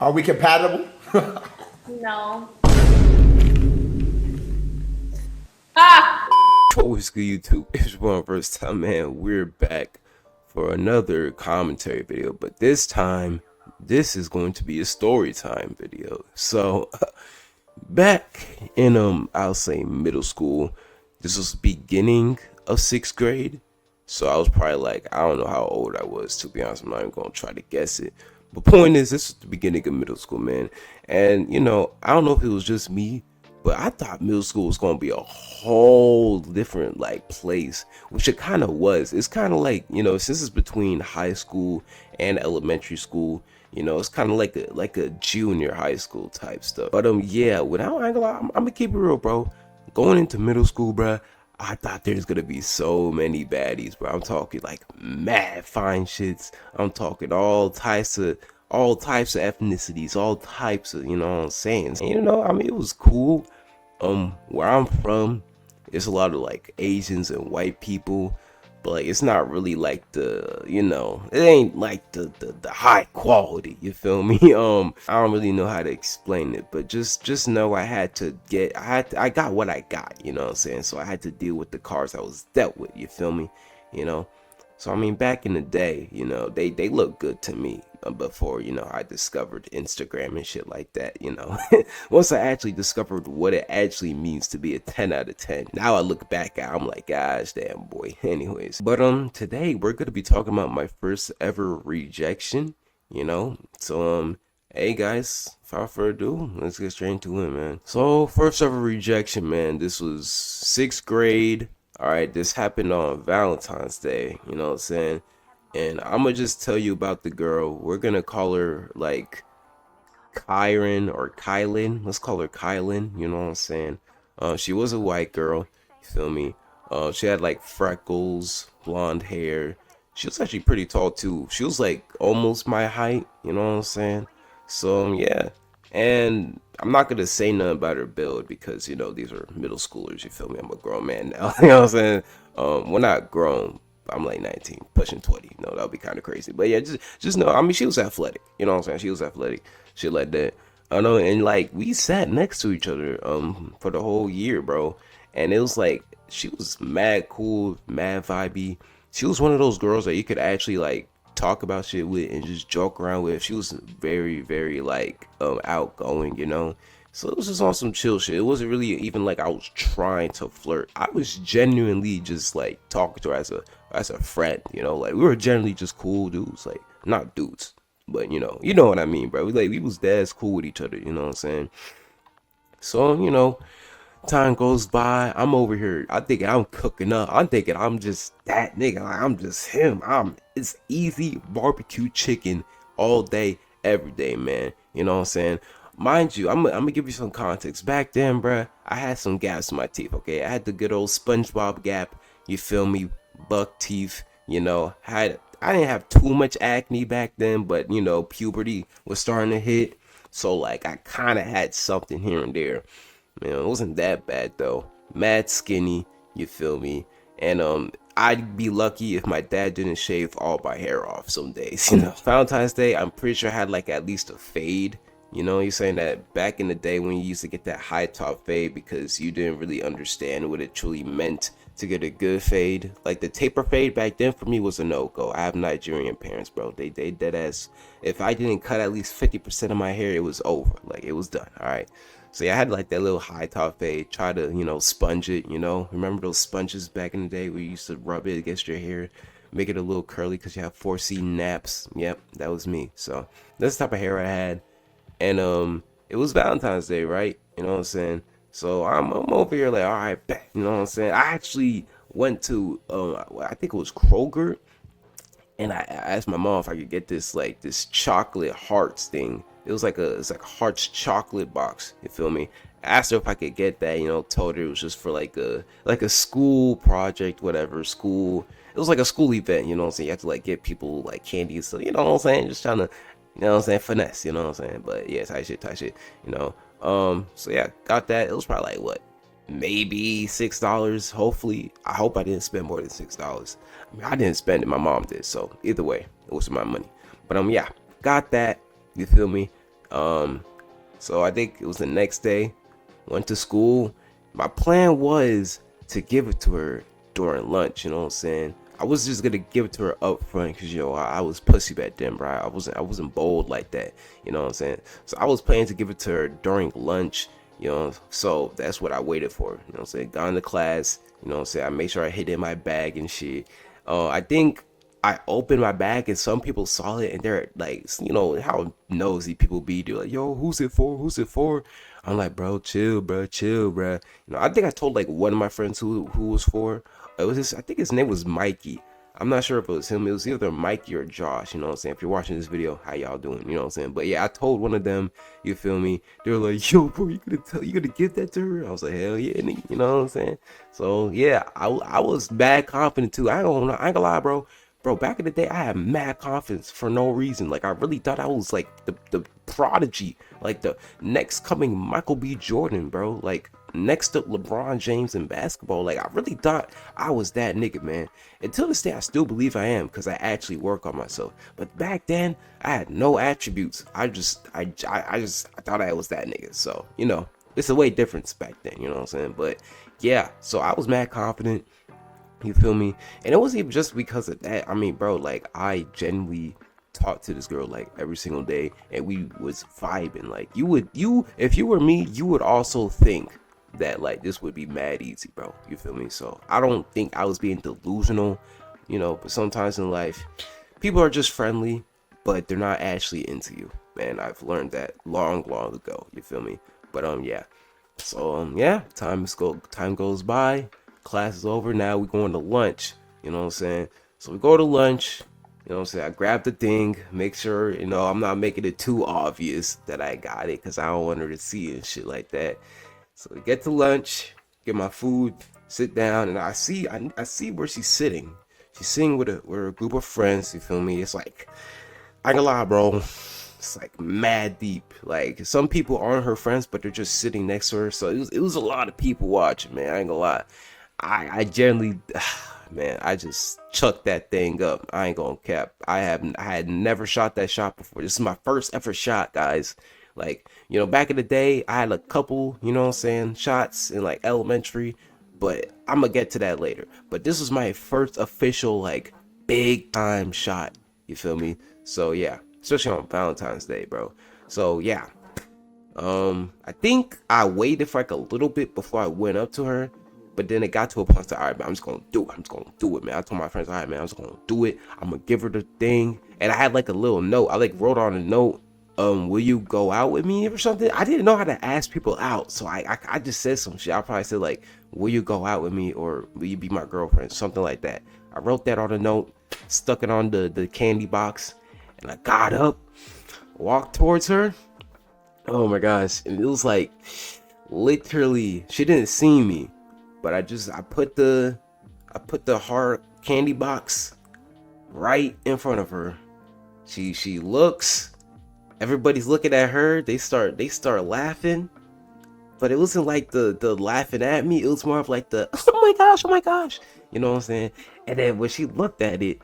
Are we compatible? No. Ah! What was good, YouTube? It's one first time, man. We're back for another commentary video, but this time, this is going to be a story time video. So, back in I'll say middle school. This was beginning of sixth grade. So I was probably like, I don't know how old I was, to be honest. I'm not even gonna try to guess it. But point is, this was the beginning of middle school, man. And I don't know if it was just me, but I thought middle school was gonna be a whole different like place, which it kind of was. It's kind of like, since it's between high school and elementary school, it's kind of like a junior high school type stuff. But yeah, I ain't gonna lie, I'm gonna keep it real, bro. Going into middle school, bruh, I thought there's gonna be so many baddies, bro. I'm talking like mad fine shits. I'm talking all types of ethnicities, all types of, you know what I'm saying? And, I mean, it was cool. Where I'm from, it's a lot of like Asians and white people, but like it's not really like it ain't like the high quality, you feel me? I don't really know how to explain it, but just know I got what I got, you know what I'm saying? So I had to deal with the cards I was dealt with, you feel me? You know? So I mean, back in the day, they look good to me before I discovered Instagram and shit like that. Once I actually discovered what it actually means to be a 10 out of 10. Now I look back at, I'm like, gosh, damn boy. Anyways, but today we're gonna be talking about my first ever rejection. So hey guys, without further ado, let's get straight into it, man. So first ever rejection, man. This was sixth grade. All right, this happened on Valentine's Day, you know what I'm saying? And I'm gonna just tell you about the girl. We're gonna call her like Kyron or Kylan. Let's call her Kylan, you know what I'm saying? She was a white girl, you feel me? She had like freckles, blonde hair. She was actually pretty tall too. She was like almost my height, you know what I'm saying? So yeah. And I'm not gonna say nothing about her build because these are middle schoolers, you feel me? I'm a grown man now. You know what I'm saying? We're not grown. I'm like 19, pushing 20. That would be kind of crazy. But yeah, just know. I mean, she was athletic. You know what I'm saying? She was athletic. Shit like that. I know. And like we sat next to each other for the whole year, bro. And it was like she was mad cool, mad vibey. She was one of those girls that you could actually like talk about shit with and just joke around with. She was very, very like outgoing, So it was just on some chill shit. It wasn't really even like I was trying to flirt. I was genuinely just like talking to her as a friend, like we were generally just cool dudes, like not dudes, but you know what I mean, bro. We was dead cool with each other, you know what I'm saying? So, time goes by. I'm over here. I think I'm cooking up. I'm thinking I'm just that nigga. Like, I'm just him. It's easy barbecue chicken all day, every day, man. You know what I'm saying? Mind you, I'm gonna give you some context. Back then, bruh, I had some gaps in my teeth. Okay, I had the good old SpongeBob gap. You feel me? Buck teeth. I didn't have too much acne back then, but puberty was starting to hit. So like I kind of had something here and there. It wasn't that bad though. Mad skinny, you feel me? And I'd be lucky if my dad didn't shave all my hair off some days, Valentine's Day, I'm pretty sure I had like at least a fade. You're saying that back in the day when you used to get that high top fade because you didn't really understand what it truly meant to get a good fade. Like the taper fade back then for me was a no-go. I have Nigerian parents, bro. They dead ass. If I didn't cut at least 50% of my hair, it was over. Like it was done. All right. So yeah, I had like that little high top fade. Try to sponge it. Remember those sponges back in the day where you used to rub it against your hair, make it a little curly because you have 4C naps. Yep, that was me. So that's the type of hair I had. And it was Valentine's Day, right? You know what I'm saying? So I'm over here like, all right, bet. You know what I'm saying? I actually went to I think it was Kroger, and I asked my mom if I could get this chocolate hearts thing. It's like a hearts chocolate box. You feel me? I asked her if I could get that. Told her it was just for like a school project, whatever school. It was like a school event. You know what I'm saying? You have to like get people like candy, so you know what I'm saying? Just trying to, finesse. You know what I'm saying? But yeah, tight shit. You know. So yeah, got that. It was probably like what, maybe $6. Hopefully, I hope I didn't spend more than $6. I mean, I didn't spend it. My mom did. So either way, it was my money. But yeah, got that. You feel me? So I think it was the next day. Went to school. My plan was to give it to her during lunch. You know what I'm saying? I was just gonna give it to her up front because I was pussy back then, bro. I wasn't bold like that. You know what I'm saying? So I was planning to give it to her during lunch. So that's what I waited for. You know what I'm saying? Got into class. You know what I'm saying? I made sure I hid it in my bag and shit. I think I opened my bag and some people saw it and they're like, how nosy people be. They're like, yo, who's it for? Who's it for? I'm like, bro, chill, bro, chill, bro. I think I told like one of my friends who was for. It was I think his name was Mikey. I'm not sure if it was him. It was either Mikey or Josh. You know what I'm saying? If you're watching this video, how y'all doing? You know what I'm saying? But yeah, I told one of them. You feel me? They were like, yo, bro, you gonna give that to her? I was like, hell yeah, nigga. You know what I'm saying? So yeah, I was mad confident too. I ain't gonna lie, bro. Bro, back in the day, I had mad confidence for no reason. Like, I really thought I was like the prodigy, like the next coming Michael B. Jordan, bro. Like, next to LeBron James in basketball. Like, I really thought I was that nigga, man. Until this day, I still believe I am because I actually work on myself. But back then, I had no attributes. I thought I was that nigga. So, it's a way different back then, you know what I'm saying? But yeah, so I was mad confident. You feel me? And it wasn't even just because of that. I mean, bro, like, I genuinely talked to this girl like every single day and we was vibing. Like, if you were me, you would also think that like this would be mad easy, bro. You feel me? So I don't think I was being delusional, but sometimes in life people are just friendly, but they're not actually into you. Man, I've learned that long ago. You feel me? But yeah. So yeah, time goes by. Class is over. Now we're going to lunch. You know what I'm saying? So we go to lunch. You know what I'm saying? I grab the thing, make sure, I'm not making it too obvious that I got it because I don't want her to see it and shit like that. So we get to lunch, get my food, sit down, and I see where she's sitting. She's sitting with a group of friends, you feel me? It's like, I ain't gonna lie, bro. It's like mad deep. Like, some people aren't her friends, but they're just sitting next to her. So it was a lot of people watching, man. I ain't gonna lie. I generally, man, I just chucked that thing up. I ain't gonna cap. I had never shot that shot before. This is my first ever shot, guys. Like, back in the day, I had a couple, shots in like elementary, but I'm gonna get to that later. But this was my first official, like, big time shot. You feel me? So yeah, especially on Valentine's Day, bro. So yeah, I think I waited for like a little bit before I went up to her. But then it got to a point that, all right, man, I'm just gonna do it, man. I told my friends, all right, man, I'm just gonna do it. I'm gonna give her the thing. And I had like a little note. I like wrote on a note, will you go out with me or something? I didn't know how to ask people out. So I just said some shit. I probably said like, will you go out with me or will you be my girlfriend? Something like that. I wrote that on a note, stuck it on the candy box, and I got up, walked towards her. Oh my gosh. And it was like, literally, she didn't see me. But I put the hard candy box right in front of her. She looks, everybody's looking at her. They start laughing. But it wasn't like the laughing at me. It was more of like the, oh my gosh. You know what I'm saying? And then when she looked at it,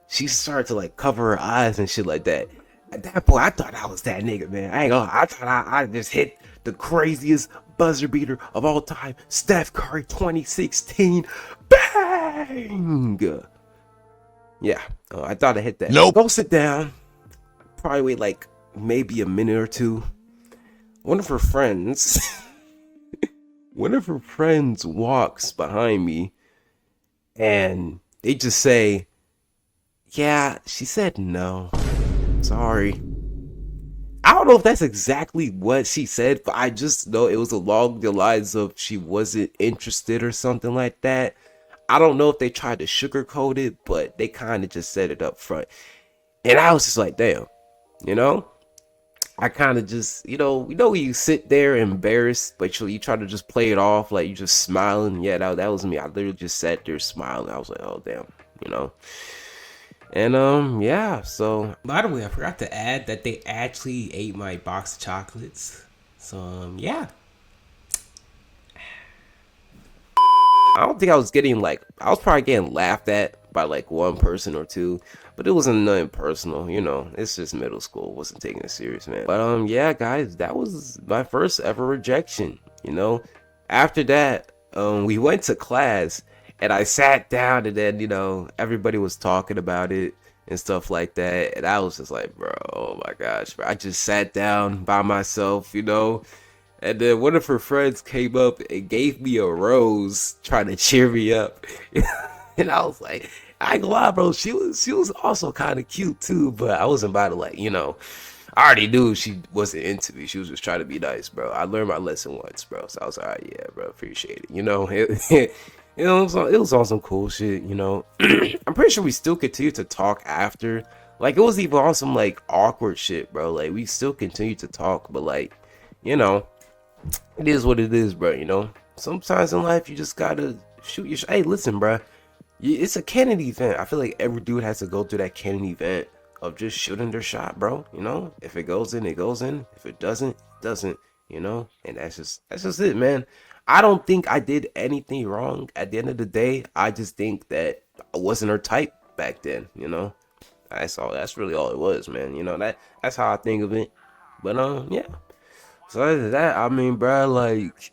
she started to like cover her eyes and shit like that. At that point, I thought I was that nigga, man. I ain't gonna, I thought I just hit the craziest buzzer beater of all time, Steph Curry 2016, bang! Yeah, I thought I hit that. Nope. Go sit down. Probably wait like maybe a minute or two. One of her friends walks behind me, and they just say, "Yeah, she said no. Sorry." I don't know if that's exactly what she said, but I just know it was along the lines of she wasn't interested or something like that. I don't know if they tried to sugarcoat it, but they kind of just said it up front. And I was just like, damn, I kind of just, when you sit there embarrassed, but you try to just play it off like you just smiling. Yeah, that was me. I literally just sat there smiling. I was like, oh, damn, And yeah, so by the way, I forgot to add that they actually ate my box of chocolates. So yeah. I don't think I was probably getting laughed at, by like one person or two, but it wasn't nothing personal, you know. It's just middle school, wasn't taking it serious, man. But yeah, guys, that was my first ever rejection, you know. After that, we went to class and I sat down, and then, you know, everybody was talking about it and stuff like that, and I was just like, bro, oh my gosh, bro. I just sat down by myself, you know. And then one of her friends came up and gave me a rose, trying to cheer me up. And I was like, I ain't gonna lie, bro. She was also kind of cute too, but I wasn't about to, like, you know. I already knew she wasn't into me. She was just trying to be nice, bro. I learned my lesson once, bro. So I was like, all right, yeah, bro, appreciate it. You know, you know, it was on some cool shit. You know, I'm pretty sure we still continue to talk after. Like, it was even on some like awkward shit, bro. Like, we still continue to talk, but like, you know, it is what it is, bro. You know, sometimes in life you just gotta shoot your. Hey, listen, bro. It's a canon event. I feel like every dude has to go through that canon event of just shooting their shot, bro. You know, if it goes in, it goes in. If it doesn't, it doesn't. You know, and that's just it, man. I don't think I did anything wrong. At the end of the day, I just think that I wasn't her type back then. You know, that's all. That's really all it was, man. You know, that's how I think of it. But yeah. So other than that, I mean, bro, like,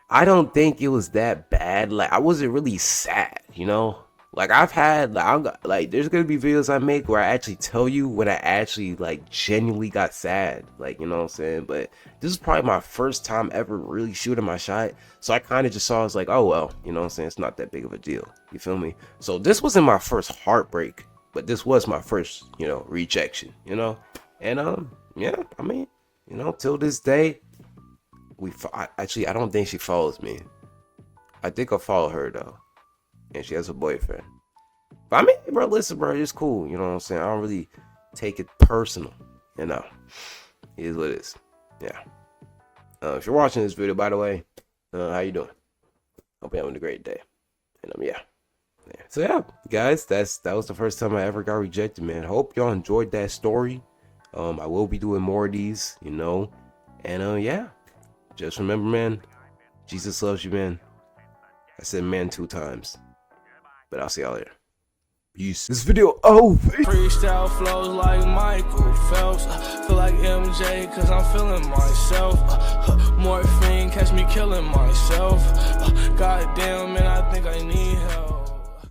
I don't think it was that bad. Like, I wasn't really sad, you know. Like, I've had, like, there's gonna be videos I make where I actually tell you when I actually, like, genuinely got sad. Like, you know what I'm saying? But this is probably my first time ever really shooting my shot. So I kind of just saw, it's like, oh, well, you know what I'm saying? It's not that big of a deal. You feel me? So this wasn't my first heartbreak, but this was my first, you know, rejection, you know? And, yeah, I mean, you know, till this day, actually, I don't think she follows me. I think I follow her, though. And she has a boyfriend. But I mean, bro, listen, bro, it's cool. You know what I'm saying? I don't really take it personal. You know, it is what it is. Yeah. If you're watching this video, by the way, how you doing? Hope you're having a great day. And yeah. So yeah, guys, that was the first time I ever got rejected, man. Hope y'all enjoyed that story. I will be doing more of these, you know. And yeah, just remember, man, Jesus loves you, man. I said man 2 times. But I'll see y'all later. Peace. This video over. Freestyle flows like Michael Phelps. Feel like MJ cause I'm feeling myself. Morphine catch me killing myself. Goddamn, man, I think I need help.